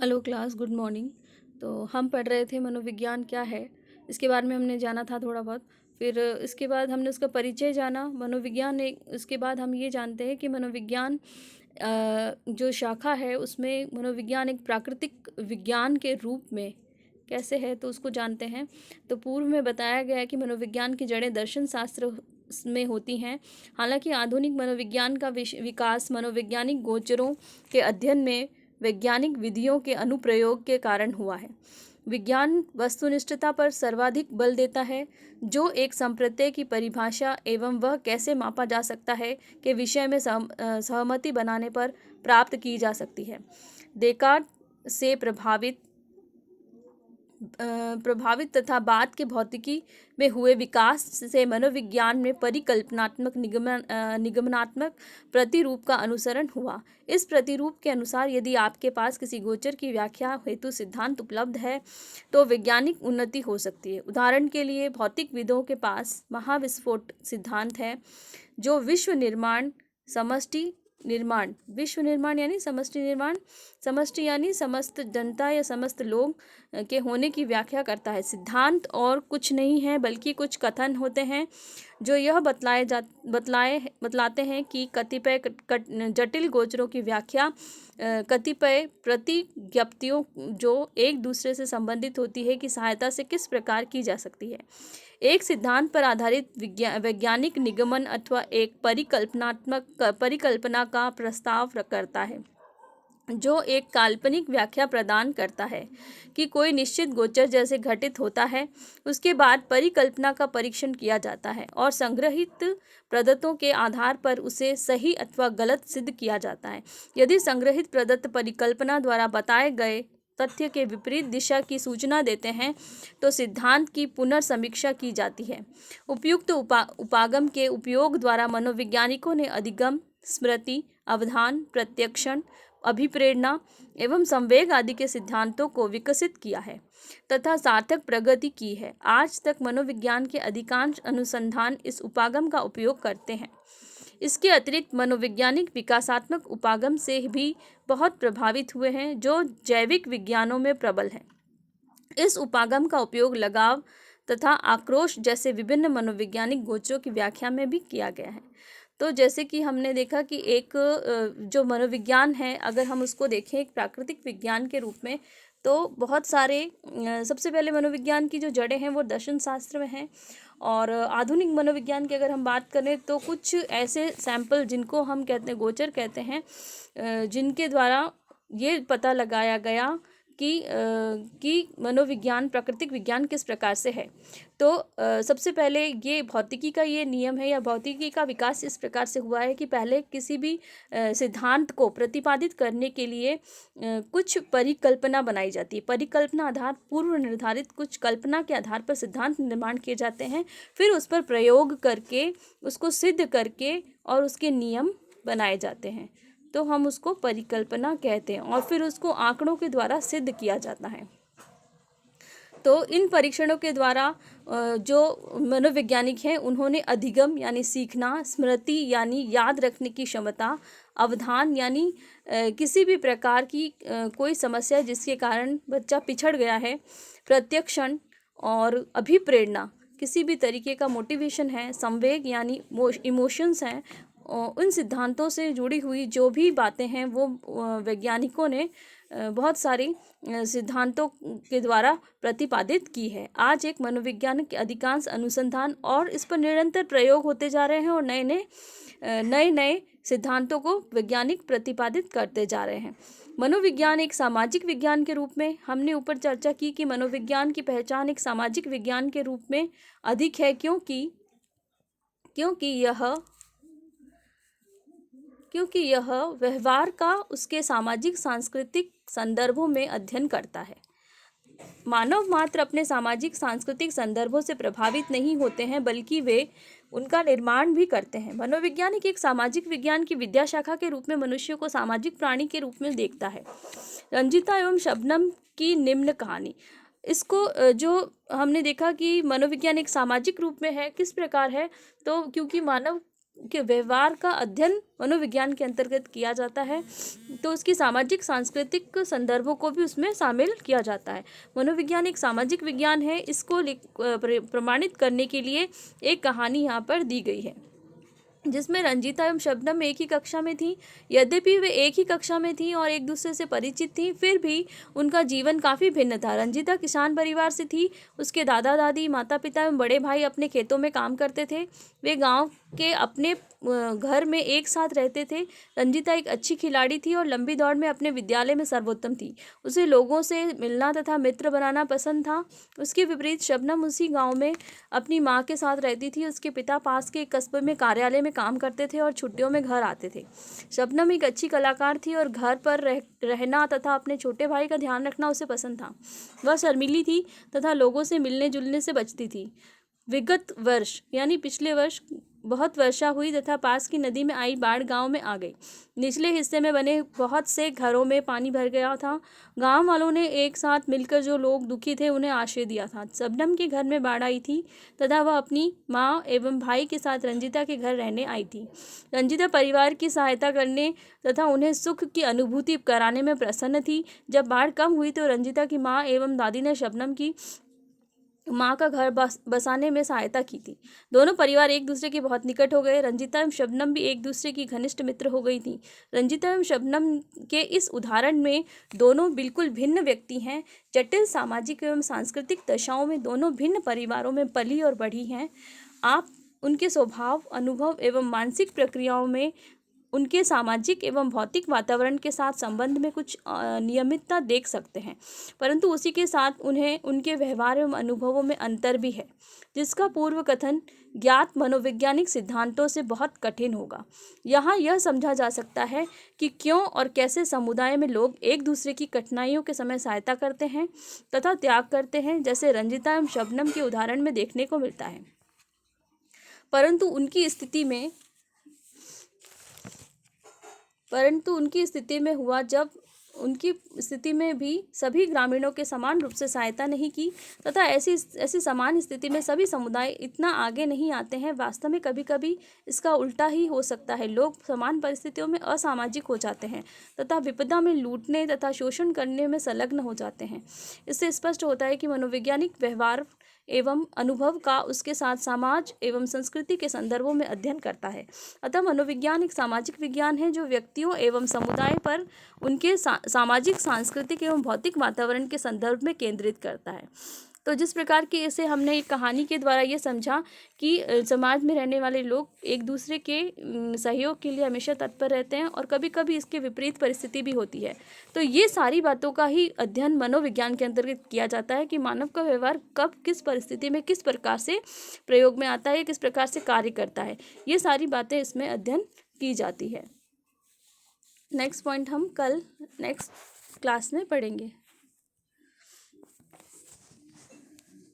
Hello class, good morning. तो हम पढ़ रहे थे मनोविज्ञान क्या है, इसके बारे में हमने जाना था थोड़ा बहुत। फिर इसके बाद हमने उसका परिचय जाना। मनोविज्ञान एक उसके बाद हम ये जानते हैं कि मनोविज्ञान जो शाखा है उसमें मनोविज्ञान एक प्राकृतिक विज्ञान के रूप में कैसे है तो उसको जानते हैं। तो पूर्व में बताया गया है कि मनोविज्ञान की जड़ें दर्शन शास्त्र में होती हैं। हालांकि आधुनिक मनोविज्ञान का विकास मनोवैज्ञानिक गोचरों के अध्ययन में वैज्ञानिक विधियों के अनुप्रयोग के कारण हुआ है। विज्ञान वस्तुनिष्ठता पर सर्वाधिक बल देता है, जो एक संप्रत्यय की परिभाषा एवं वह कैसे मापा जा सकता है के विषय में सहमति बनाने पर प्राप्त की जा सकती है। डेकार्ट से प्रभावित तथा बाद के भौतिकी में हुए विकास से मनोविज्ञान में परिकल्पनात्मक निगमनात्मक प्रतिरूप का अनुसरण हुआ। इस प्रतिरूप के अनुसार यदि आपके पास किसी गोचर की व्याख्या हेतु सिद्धांत उपलब्ध है तो वैज्ञानिक उन्नति हो सकती है। उदाहरण के लिए भौतिकविदों के पास महाविस्फोट सिद्धांत है, जो विश्व निर्माण यानी समष्टि निर्माण, समष्टि यानी समस्त जनता या समस्त लोग के होने की व्याख्या करता है। सिद्धांत और कुछ नहीं है बल्कि कुछ कथन होते हैं जो यह बतलाते हैं कि कतिपय जटिल गोचरों की व्याख्या कतिपय प्रतिज्ञप्तियों जो एक दूसरे से संबंधित होती है की सहायता से किस प्रकार की जा सकती है। एक सिद्धांत पर आधारित वैज्ञानिक निगमन अथवा एक परिकल्पना का प्रस्ताव करता है, जो एक काल्पनिक व्याख्या प्रदान करता है कि कोई निश्चित गोचर जैसे घटित होता है। उसके बाद परिकल्पना का परीक्षण किया जाता है और संग्रहित प्रदत्तों के आधार पर उसे सही अथवा गलत सिद्ध किया जाता है। यदि संग्रहित प्रदत्त परिकल्पना द्वारा बताए गए तथ्य के विपरीत दिशा की सूचना देते हैं तो सिद्धांत की पुनर्समीक्षा की जाती है। उपयुक्त उपागम के उपयोग द्वारा मनोवैज्ञानिकों ने अधिगम, स्मृति, अवधान, प्रत्यक्षण, अभिप्रेरणा एवं संवेग आदि के सिद्धांतों को विकसित किया है तथा सार्थक प्रगति की है। आज तक मनोविज्ञान के अधिकांश अनुसंधान इस उपागम का उपयोग करते हैं। इसके अतिरिक्त मनोवैज्ञानिक विकासात्मक उपागम से भी बहुत प्रभावित हुए हैं, जो जैविक विज्ञानों में प्रबल है। इस उपागम का उपयोग लगाव तथा आक्रोश जैसे विभिन्न मनोवैज्ञानिक गोचरों की व्याख्या में भी किया गया है। तो जैसे कि हमने देखा कि एक जो मनोविज्ञान है, अगर हम उसको देखें एक प्राकृतिक विज्ञान के रूप में, तो बहुत सारे सबसे पहले मनोविज्ञान की जो जड़ें हैं वो दर्शन शास्त्र में हैं। और आधुनिक मनोविज्ञान की अगर हम बात करें तो कुछ ऐसे सैंपल जिनको हम कहते हैं गोचर कहते हैं, जिनके द्वारा ये पता लगाया गया कि मनोविज्ञान प्राकृतिक विज्ञान किस प्रकार से है। तो सबसे पहले ये भौतिकी का ये नियम है या भौतिकी का विकास इस प्रकार से हुआ है कि पहले किसी भी सिद्धांत को प्रतिपादित करने के लिए कुछ परिकल्पना बनाई जाती है। परिकल्पना आधार पूर्व निर्धारित कुछ कल्पना के आधार पर सिद्धांत निर्माण किए जाते हैं, फिर उस पर प्रयोग करके उसको सिद्ध करके और उसके नियम बनाए जाते हैं, तो हम उसको परिकल्पना कहते हैं और फिर उसको आंकड़ों के द्वारा सिद्ध किया जाता है। तो इन परीक्षणों के द्वारा जो मनोवैज्ञानिक हैं उन्होंने अधिगम यानी सीखना, स्मृति यानी याद रखने की क्षमता, अवधान यानी किसी भी प्रकार की कोई समस्या जिसके कारण बच्चा पिछड़ गया है, प्रत्यक्षण और अभिप्रेरणा किसी भी तरीके का मोटिवेशन है, संवेग यानी इमोशंस हैं, उन सिद्धांतों से जुड़ी हुई जो भी बातें हैं वो वैज्ञानिकों ने बहुत सारी सिद्धांतों के द्वारा प्रतिपादित की है। आज एक मनोविज्ञान के अधिकांश अनुसंधान और इस पर निरंतर प्रयोग होते जा रहे हैं और नए नए सिद्धांतों को वैज्ञानिक प्रतिपादित करते जा रहे हैं। मनोविज्ञान एक सामाजिक विज्ञान के रूप में हमने ऊपर चर्चा की कि मनोविज्ञान की पहचान एक सामाजिक विज्ञान के रूप में अधिक है, क्योंकि यह व्यवहार का उसके सामाजिक सांस्कृतिक संदर्भों में अध्ययन करता है। मानव मात्र अपने सामाजिक सांस्कृतिक संदर्भों से प्रभावित नहीं होते हैं बल्कि वे उनका निर्माण भी करते हैं। मनोवैज्ञानिक एक सामाजिक विज्ञान की विद्या शाखा के रूप में मनुष्य को सामाजिक प्राणी के रूप में देखता है। रंजिता एवं शबनम की निम्न कहानी, इसको जो हमने देखा कि मनोविज्ञान एक सामाजिक रूप में है, किस प्रकार है, तो क्योंकि मानव के व्यवहार का अध्ययन मनोविज्ञान के अंतर्गत किया जाता है, तो उसकी सामाजिक सांस्कृतिक संदर्भों को भी उसमें शामिल किया जाता है। मनोविज्ञान एक सामाजिक विज्ञान है। इसको प्रमाणित करने के लिए एक कहानी यहाँ पर दी गई है, जिसमें रंजीता एवं शबनम एक ही कक्षा में थी। यद्यपि वे एक ही कक्षा में थी और एक दूसरे से परिचित थी, फिर भी उनका जीवन काफ़ी भिन्न था। रंजीता किसान परिवार से थी। उसके दादा दादी, माता पिता एवं बड़े भाई अपने खेतों में काम करते थे। वे गांव के अपने घर में एक साथ रहते थे। रंजीता एक अच्छी खिलाड़ी थी और लंबी दौड़ में अपने विद्यालय में सर्वोत्तम थी। उसे लोगों से मिलना तथा मित्र बनाना पसंद था। उसके विपरीत शबनम उसी गाँव में अपनी माँ के साथ रहती थी। उसके पिता पास के एक कस्बे में कार्यालय में काम करते थे और छुट्टियों में घर आते थे। शबनम एक अच्छी कलाकार थी और घर पर रहना तथा अपने छोटे भाई का ध्यान रखना उसे पसंद था। वह शर्मीली थी तथा लोगों से मिलने जुलने से बचती थी। विगत वर्ष यानी पिछले वर्ष बहुत वर्षा हुई तथा पास की नदी में आई बाढ़ गांव में आ गई। निचले हिस्से में बने बहुत से घरों में पानी भर गया था। गांव वालों ने एक साथ मिलकर जो लोग दुखी थे उन्हें आश्रय दिया था। शबनम के घर में बाढ़ आई थी तथा वह अपनी माँ एवं भाई के साथ रंजीता के घर रहने आई थी। रंजीता परिवार की सहायता करने तथा उन्हें सुख की अनुभूति कराने में प्रसन्न थी। जब बाढ़ कम हुई तो रंजीता की माँ एवं दादी ने शबनम की माँ का घर बसाने में सहायता की थी। दोनों परिवार एक दूसरे के बहुत निकट हो गए। रंजीता एवं शबनम भी एक दूसरे की घनिष्ठ मित्र हो गई थी। रंजीता एवं शबनम के इस उदाहरण में दोनों बिल्कुल भिन्न व्यक्ति हैं। जटिल सामाजिक एवं सांस्कृतिक दशाओं में दोनों भिन्न परिवारों में पली और बढ़ी हैं। आप उनके स्वभाव, अनुभव एवं मानसिक प्रक्रियाओं में उनके सामाजिक एवं भौतिक वातावरण के साथ संबंध में कुछ नियमितता देख सकते हैं, परंतु उसी के साथ उन्हें उनके व्यवहार एवं अनुभवों में अंतर भी है, जिसका पूर्व कथन ज्ञात मनोवैज्ञानिक सिद्धांतों से बहुत कठिन होगा। यहाँ यह समझा जा सकता है कि क्यों और कैसे समुदाय में लोग एक दूसरे की कठिनाइयों के समय सहायता करते हैं तथा त्याग करते हैं, जैसे रंजीता एवं शबनम के उदाहरण में देखने को मिलता है। परंतु उनकी स्थिति में हुआ जब उनकी स्थिति में भी सभी ग्रामीणों के समान रूप से सहायता नहीं की तथा ऐसी समान स्थिति में सभी समुदाय इतना आगे नहीं आते हैं। वास्तव में कभी कभी इसका उल्टा ही हो सकता है। लोग समान परिस्थितियों में असामाजिक हो जाते हैं तथा विपदा में लूटने तथा शोषण करने में संलग्न हो जाते हैं। इससे स्पष्ट होता है कि मनोवैज्ञानिक व्यवहार एवं अनुभव का उसके साथ समाज एवं संस्कृति के संदर्भों में अध्ययन करता है। अतः मनोविज्ञान एक सामाजिक विज्ञान है जो व्यक्तियों एवं समुदाय पर उनके सामाजिक, सांस्कृतिक एवं भौतिक वातावरण के संदर्भ में केंद्रित करता है। तो जिस प्रकार की इसे हमने एक कहानी के द्वारा ये समझा कि समाज में रहने वाले लोग एक दूसरे के सहयोग के लिए हमेशा तत्पर रहते हैं और कभी कभी इसके विपरीत परिस्थिति भी होती है। तो ये सारी बातों का ही अध्ययन मनोविज्ञान के अंतर्गत किया जाता है कि मानव का व्यवहार कब किस परिस्थिति में किस प्रकार से प्रयोग में आता है, किस प्रकार से कार्य करता है। ये सारी बातें इसमें अध्ययन की जाती है। नेक्स्ट पॉइंट हम कल नेक्स्ट क्लास में पढ़ेंगे।